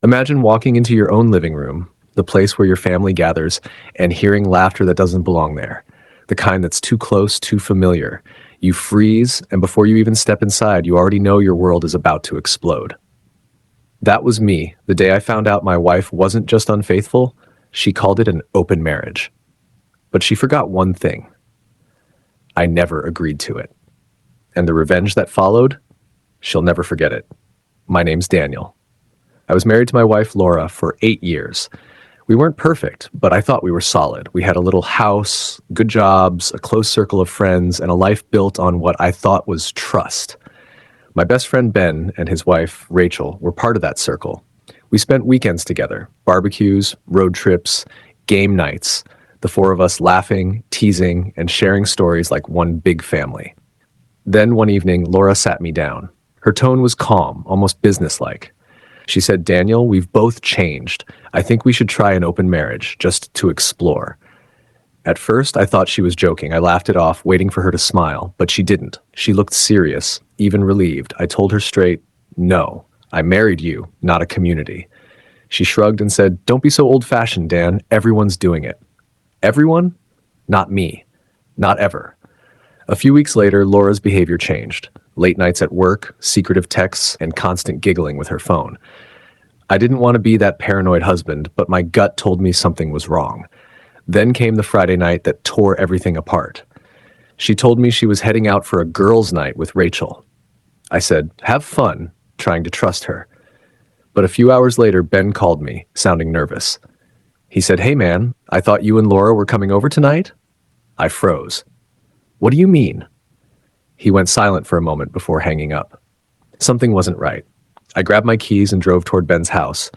Imagine walking into your own living room, the place where your family gathers, and hearing laughter that doesn't belong there. The kind that's too close, too familiar. You freeze, and before you even step inside, you already know your world is about to explode. That was me, the day I found out my wife wasn't just unfaithful, she called it an open marriage. But she forgot one thing. I never agreed to it. And the revenge that followed, she'll never forget it. My name's Daniel. I was married to my wife, Laura, for 8 years. We weren't perfect, but I thought we were solid. We had a little house, good jobs, a close circle of friends, and a life built on what I thought was trust. My best friend Ben and his wife, Rachel, were part of that circle. We spent weekends together, barbecues, road trips, game nights, the four of us laughing, teasing, and sharing stories like one big family. Then one evening, Laura sat me down. Her tone was calm, almost businesslike. She said, "Daniel, we've both changed. I think we should try an open marriage, just to explore." At first, I thought she was joking. I laughed it off, waiting for her to smile, but she didn't. She looked serious, even relieved. I told her straight, "No, I married you, not a community." She shrugged and said, "Don't be so old-fashioned, Dan. Everyone's doing it." Everyone? Not me. Not ever. A few weeks later, Laura's behavior changed. Late nights at work, secretive texts, and constant giggling with her phone. I didn't want to be that paranoid husband, but my gut told me something was wrong. Then came the Friday night that tore everything apart. She told me she was heading out for a girls' night with Rachel. I said, "Have fun," trying to trust her. But a few hours later, Ben called me, sounding nervous. He said, "Hey man, I thought you and Laura were coming over tonight?" I froze. "What do you mean?" He went silent for a moment before hanging up. Something wasn't right. I grabbed my keys and drove toward Ben's house.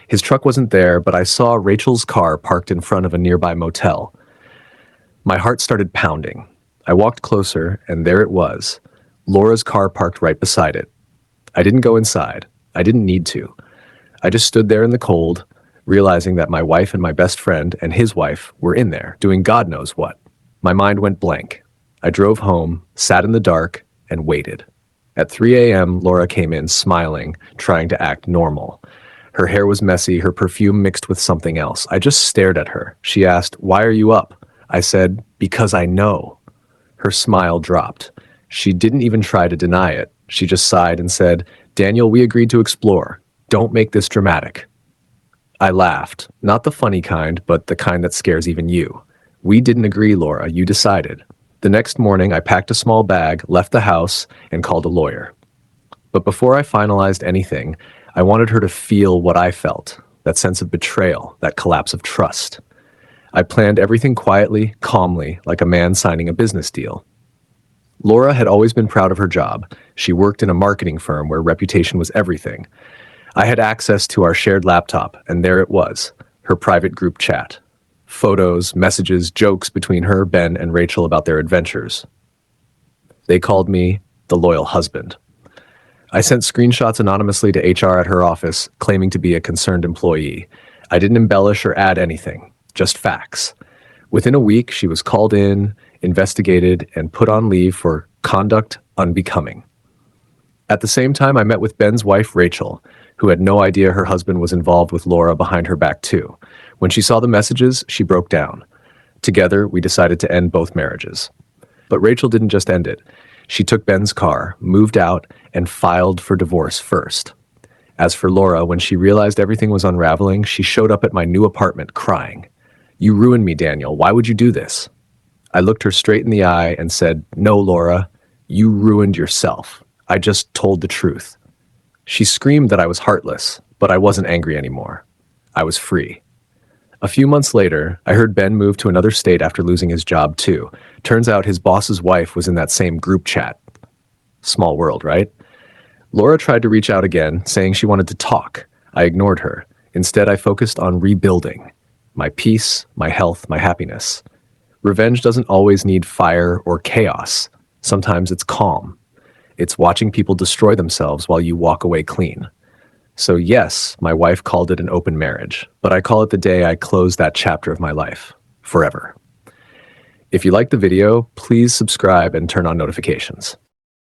His truck wasn't there, but I saw Rachel's car parked in front of a nearby motel. My heart started pounding. I walked closer, and there it was. Laura's car parked right beside it. I didn't go inside. I didn't need to. I just stood there in the cold, realizing that my wife and my best friend and his wife were in there, doing God knows what. My mind went blank. I drove home, sat in the dark, and waited. At 3 a.m., Laura came in smiling, trying to act normal. Her hair was messy, her perfume mixed with something else. I just stared at her. She asked, "Why are you up?" I said, "Because I know." Her smile dropped. She didn't even try to deny it. She just sighed and said, "Daniel, we agreed to explore. Don't make this dramatic." I laughed. Not the funny kind, but the kind that scares even you. "We didn't agree, Laura. You decided." The next morning, I packed a small bag, left the house, and called a lawyer. But before I finalized anything, I wanted her to feel what I felt, that sense of betrayal, that collapse of trust. I planned everything quietly, calmly, like a man signing a business deal. Laura had always been proud of her job. She worked in a marketing firm where reputation was everything. I had access to our shared laptop, and there it was, her private group chat. Photos, messages, jokes between her, Ben, and Rachel about their adventures. They called me the loyal husband. I sent screenshots anonymously to HR at her office, claiming to be a concerned employee. I didn't embellish or add anything, just facts. Within a week, she was called in, investigated, and put on leave for conduct unbecoming. At the same time, I met with Ben's wife, Rachel, who had no idea her husband was involved with Laura behind her back too. When she saw the messages, she broke down. Together, we decided to end both marriages. But Rachel didn't just end it. She took Ben's car, moved out, and filed for divorce first. As for Laura, when she realized everything was unraveling, she showed up at my new apartment crying. "You ruined me, Daniel. Why would you do this?" I looked her straight in the eye and said, "No, Laura, you ruined yourself. I just told the truth." She screamed that I was heartless, but I wasn't angry anymore. I was free. A few months later, I heard Ben move to another state after losing his job too. Turns out his boss's wife was in that same group chat. Small world, right? Laura tried to reach out again, saying she wanted to talk. I ignored her. Instead, I focused on rebuilding. My peace, my health, my happiness. Revenge doesn't always need fire or chaos. Sometimes it's calm. It's watching people destroy themselves while you walk away clean. So yes, my wife called it an open marriage, but I call it the day I closed that chapter of my life, forever. If you liked the video, please subscribe and turn on notifications.